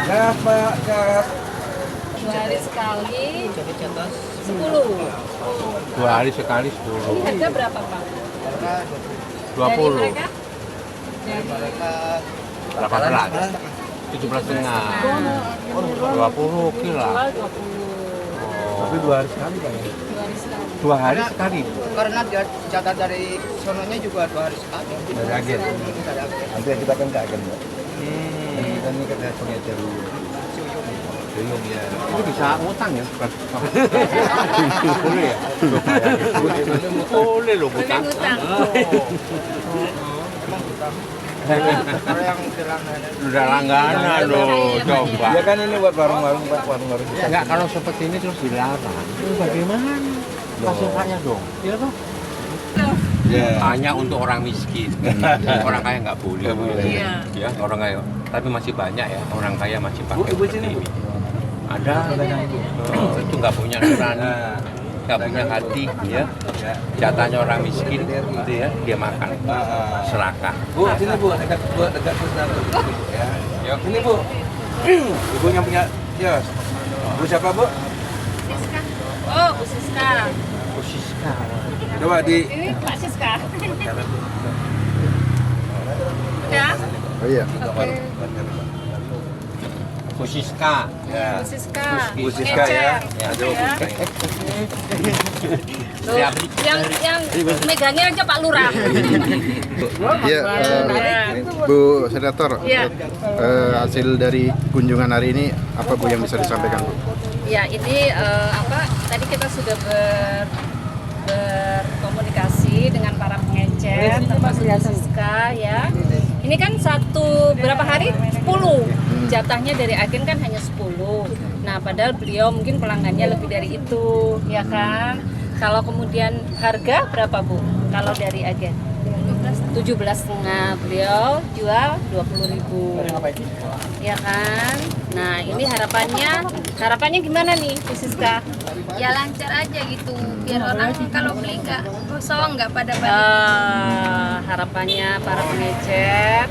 Gas, Pak, gas. 2 hari sekali 10. 2 hari sekali 10. Ini harga berapa, Pak? 20. Dari mereka? Dari 18. 17,5. 20 kilo. jual 20. Tapi 2 hari sekali Pak ya? 2 hari sekali. 2 hari sekali. Karena dia catat dari sononya juga 2 hari sekali. Dari agen. Dari agen. Nanti kita kan ke agen, Pak. Kita ini kita pengecer dulu. Belum ya. Itu bisa utang ya? Boleh ya? Boleh loh Boleh utang. ngutang. Kalau yang langganan. Udah langganan loh, coba. Ya kan ini buat warung-warung, Pak, warung-warung. Enggak, kalau seperti ini terus dilarang. Itu bagaimana? Kasih kaya dong. Iya toh? Ya. Hanya untuk orang miskin. Orang kaya nggak boleh. Nggak boleh. Iya. Ya, orang kaya. Tapi masih banyak ya orang kaya masih Bu, pakai ibu seperti sini, Bu. ini. Ada. Itu nggak punya nurani, nggak punya hati, ya. Jatahnya orang miskin, gitu ya, dia makan. Serakah. Bu, sini Bu, dekat Sultan. Ya. Yuk. Ini Bu. Ibunya punya kios. Bu siapa, Bu? Siska. Oh, Bu Siska. Siska. Coba di Ini Pak Siska. Udah? Oh iya. Bu Siska. Ya. Bu Siska. Bu Siska ya. Ngecer. Ya, Loh, yang megangnya aja Pak Lurah. Ya, Bu Senator, Iya. hasil dari kunjungan hari ini apa Bu yang bisa disampaikan Bu? Ya, ini tadi kita sudah berkomunikasi dengan para pengecer termasuk Siska ya. Ini kan berapa hari? 10. Jatahnya dari agen kan hanya 10. Nah, padahal beliau mungkin pelanggannya lebih dari itu, ya kan? Kalau kemudian harga berapa, Bu? Kalau dari agen? 17,5, beliau jual 20.000. Ya kan? Nah, ini harapannya gimana nih, Bu Siska? Ya lancar aja gitu, biar orang kalau beli nggak kosong, nggak pada balik. Harapannya para pengecer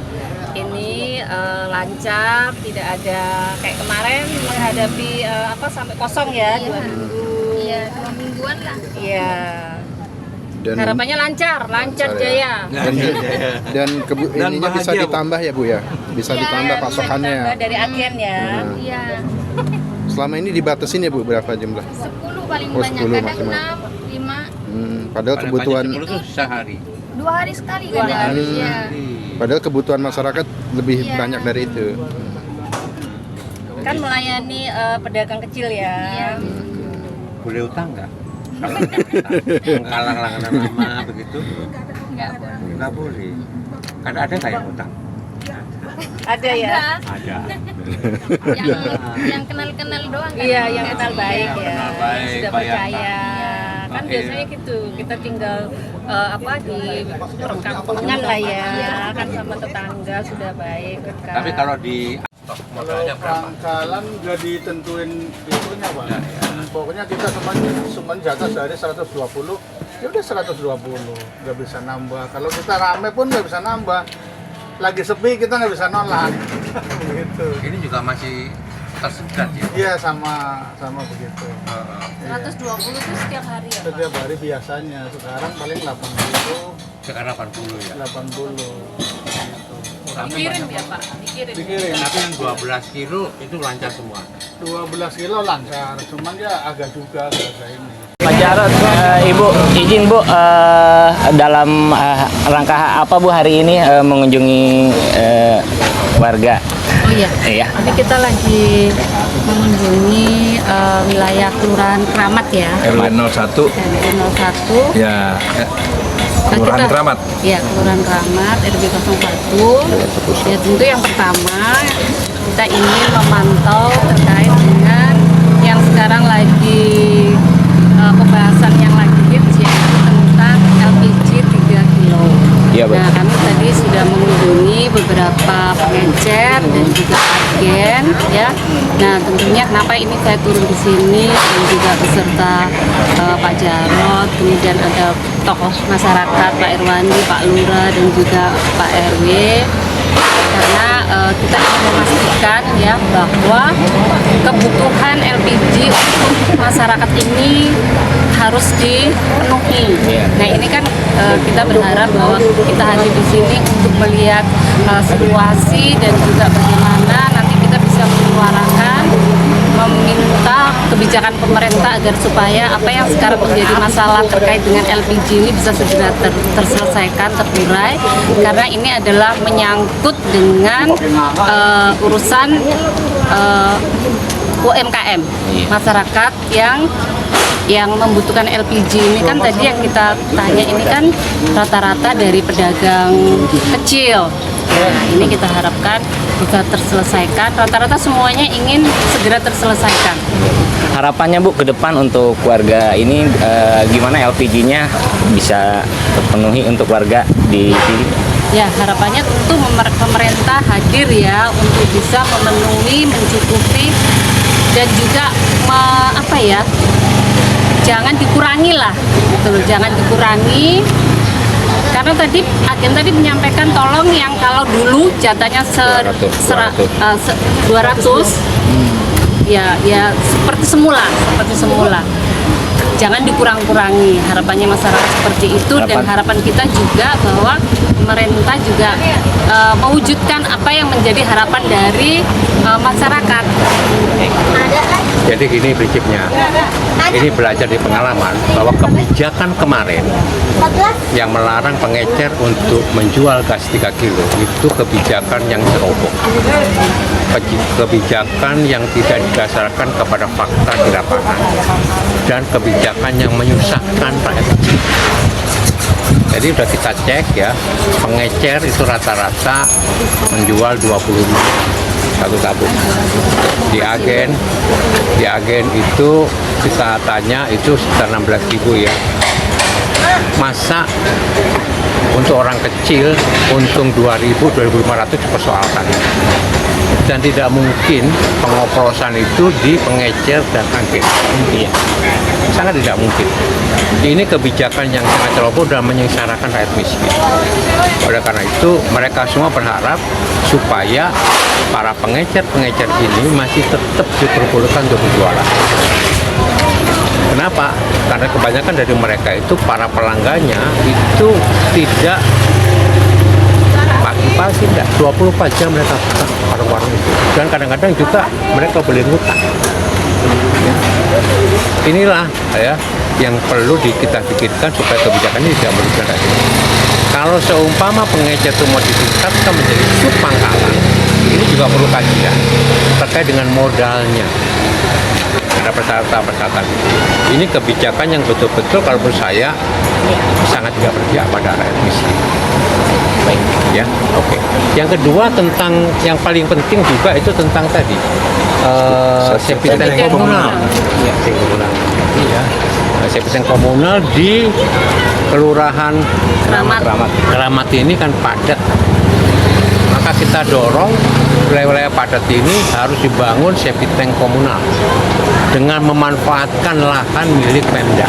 ini lancar, tidak ada kayak kemarin menghadapi sampai kosong ya, 2 minggu. Iya, 2 mingguan lah. Iya. Dan Harapannya lancar jaya. ininya bisa bahagia, Bu. ditambah ya Bu ya? Bisa Iya, ditambah bisa pasokannya. Dari agen ya. Iya, Selama ini dibatasin ya Bu berapa jumlah? 10 paling Oh, banyak, 10 kadang maksimal. 6, 5, Padahal kebutuhan 10 tuh sehari. 2 hari sekali 2 kadang. hari. Iya. padahal kebutuhan masyarakat lebih Iya. banyak dari itu. Kan melayani pedagang kecil ya. Iya. Boleh utang nggak? Kalau langganan lama begitu Nggak boleh. nggak boleh. Kan ada nggak yang utang? Ada ya. Ada. Yang kenal-kenal doang kan. Iya, yang kenal baik ya, kenal baik, sudah bayar percaya. Kan Oke. biasanya gitu, kita tinggal di perkampungan lah ya, kan sama tetangga sudah baik dekat. Tapi kalau di stok modalnya berapa? Pangkalan udah ditentuin itunya Pak. Pokoknya kita cuma jatah sehari 120, ya udah 120, nggak bisa nambah. Kalau kita rame pun nggak bisa nambah. Lagi sepi kita nggak bisa nolak. Begitu. Ini juga masih tersegat ya? Iya sama begitu. 120 itu setiap hari ya, Pak? Setiap hari biasanya, sekarang paling 80, Sekarang 80 ya? 80. Dikirim ya, Pak? Dikirim. Dikirim. Tapi yang 12 kilo itu lancar semua? 12 kilo lancar, cuman ya agak juga harga ini. Pak Jarod, Ibu izin Bu, dalam rangka apa Bu hari ini mengunjungi warga? Oh iya. Iya. Tapi kita lagi mengunjungi wilayah Kelurahan Kramat ya. RW 01. RW 01. Ya. Kelurahan Kramat. Iya, Kelurahan Kramat RW 01. Ya, tentu yang pertama kita ingin memantau terkait dengan yang sekarang lagi pembahasan yang lagi hits yaitu tentang LPG 3 kilo. Iya, Bu. Nah, kami tadi sudah mengunjungi beberapa pengecer dan juga agen ya. Nah, tentunya kenapa ini saya turun di sini dan juga beserta Pak Jarod, kemudian ada tokoh masyarakat Pak Irwandi, Pak Lurah dan juga Pak RW, karena kita ingin memastikan mengingatkan ya bahwa kebutuhan LPG untuk masyarakat ini harus dipenuhi. Nah ini kan kita berharap bahwa kita hadir di sini untuk melihat situasi dan juga bagaimana nanti kita bisa menyuarakan, meminta kebijakan pemerintah agar supaya apa yang sekarang menjadi masalah terkait dengan LPG ini bisa segera terselesaikan, terurai, karena ini adalah menyangkut dengan urusan UMKM, masyarakat yang membutuhkan LPG ini kan tadi yang kita tanya ini kan rata-rata dari pedagang kecil. Nah, ini kita harapkan bisa terselesaikan. Rata-rata semuanya ingin segera terselesaikan. Harapannya Bu ke depan untuk warga ini gimana LPG-nya bisa terpenuhi untuk warga di sini? Ya, harapannya tentu pemerintah hadir ya untuk bisa memenuhi, mencukupi dan juga jangan dikurangi lah, gitu loh, jangan dikurangi. Karena tadi agen tadi menyampaikan tolong yang kalau dulu jatahnya 200 ya seperti semula. Jangan dikurang-kurangi. Harapannya masyarakat seperti itu dan harapan kita juga bahwa pemerintah juga mewujudkan apa yang menjadi harapan dari masyarakat. Jadi gini prinsipnya, ini belajar di pengalaman bahwa kebijakan kemarin yang melarang pengecer untuk menjual gas 3 kilo itu kebijakan yang ceroboh, kebijakan yang tidak didasarkan kepada fakta di lapangan, dan kebijakan yang menyusahkan rakyat kecil. Jadi sudah kita cek ya, pengecer itu rata-rata menjual 25 satu tabung. Di agen itu kita tanya itu sekitar 16.000 ya. Masa untuk orang kecil untung 2.000, 2.500 dipersoalkan. Dan tidak mungkin pengoplosan itu di pengecer dan agen. Iya. Sangat tidak mungkin. Ini kebijakan yang sangat ceroboh dan menyengsarakan rakyat miskin. Oleh karena itu, mereka semua berharap supaya para pengecer-pengecer ini masih tetap diperbolehkan untuk berjualan. Kenapa? Karena kebanyakan dari mereka itu, para pelanggannya itu tidak pagi-pagi, tidak 24 jam mereka buka warung-warung itu. Dan kadang-kadang juga mereka beli ngutang. Inilah ya yang perlu kita pikirkan supaya kebijakan ini tidak merugikan rakyat. Kalau seumpama pengecer itu mau ditingkatkan menjadi sub pangkalan, ini juga perlu kajian terkait dengan modalnya. Ada persyaratan-persyaratan. Ini kebijakan yang betul-betul kalau menurut saya sangat tidak berpihak pada rakyat miskin. Baik, ya, oke. Yang kedua tentang yang paling penting juga itu tentang tadi septic tank komunal. Ya, iya. Septic tank komunal di Kelurahan Keramat ini kan padat. Maka kita dorong wilayah-wilayah padat ini harus dibangun septic tank komunal dengan memanfaatkan lahan milik Pemda.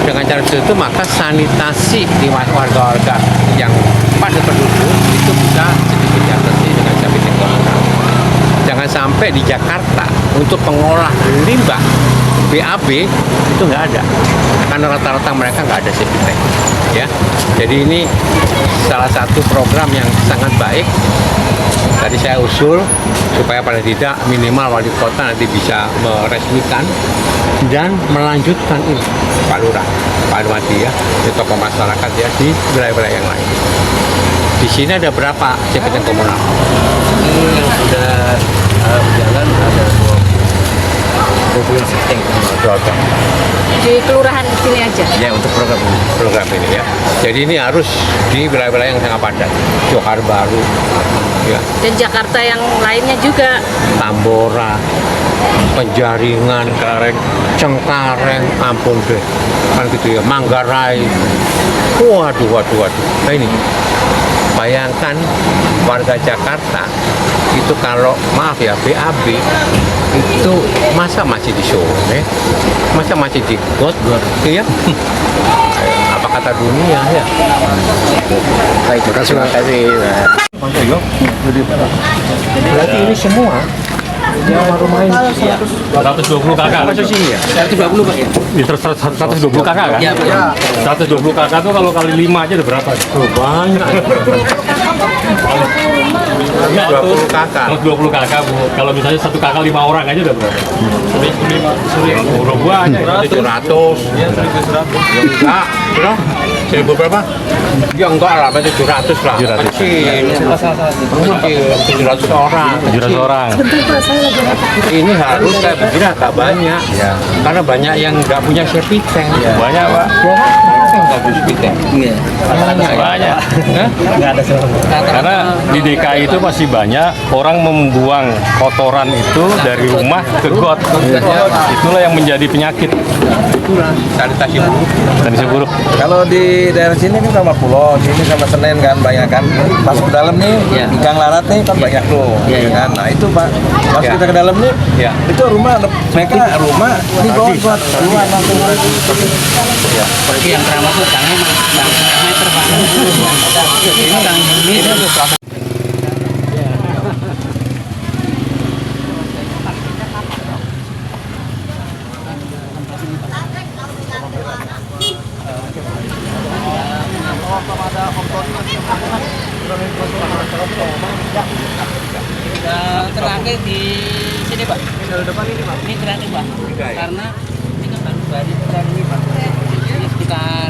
Dengan cara itu maka sanitasi di warga-warga yang padat penduduk itu bisa sedikit diatasi dengan septic tank komunal. Jangan sampai di Jakarta untuk pengolah limbah BAB itu nggak ada, karena rata-rata mereka nggak ada septic tank. Ya, jadi ini salah satu program yang sangat baik. Tadi saya usul supaya paling tidak minimal wali kota nanti bisa meresmikan dan melanjutkan ini Pak Lurah, Pak Almati ya, di tokoh masyarakat ya di wilayah-wilayah yang lain. Di sini ada berapa septic tank komunal? Ini yang sudah berjalan ada 20 septic tank komunal. Di kelurahan di sini aja. Ya, untuk program ini ya. Jadi ini harus di wilayah-wilayah yang sangat padat, Johar Baru, ya. Dan Jakarta yang lainnya juga. Tambora, Penjaringan, Cengkareng, ampun deh, kan gitu ya, Manggarai. Waduh. Nah ini, bayangkan warga Jakarta itu kalau maaf ya BAB itu masa masih di Solo, masa masih di got, ya? Apa kata dunia ya? Baik, terima kasih. ini semua rumah ini 120 kakak. masuk sini ya? 120 Pak ya? 120 kakak kan? Iya, Pak. 120 kakak tuh kalau kali 5 aja udah berapa? Oh, banyak. 20 kakak. 120 kakak, Bu. Kalau misalnya satu kakak 5 orang aja udah berapa? Udah banyak. 700. Ya, 1.100. Ya enggak. Berapa? 1000 berapa? Ya enggak lah, 700 lah. 700. Kecil. Kecil. 700 orang. 700 orang. Ini harus kayak begini agak banyak. Ya. Karena banyak yang nggak punya septic tank. Banyak, Pak. Nggak punya septic tank. Iya. Banyak. Hah? Karena di DKI itu masih banyak orang membuang kotoran itu dari rumah ke got. Itulah yang menjadi penyakit. Sanitasi buruk. Sanitasi buruk. Kalau di daerah sini kan sama Pulau, sini sama Senen kan banyak kan. Masuk ke dalam nih, di Gang Larat nih kan banyak tuh, kan. Nah itu Pak, masuk kita ke dalam nih, itu rumah mereka rumah di bawah got, keluar langsung. Berarti yang pernah masuk tangnya meter Pak. Ini tang ini terakhir di sini Pak. Depan ini Pak. Ini terakhir Pak. Karena ini kan baru ini Pak. Ini sekitar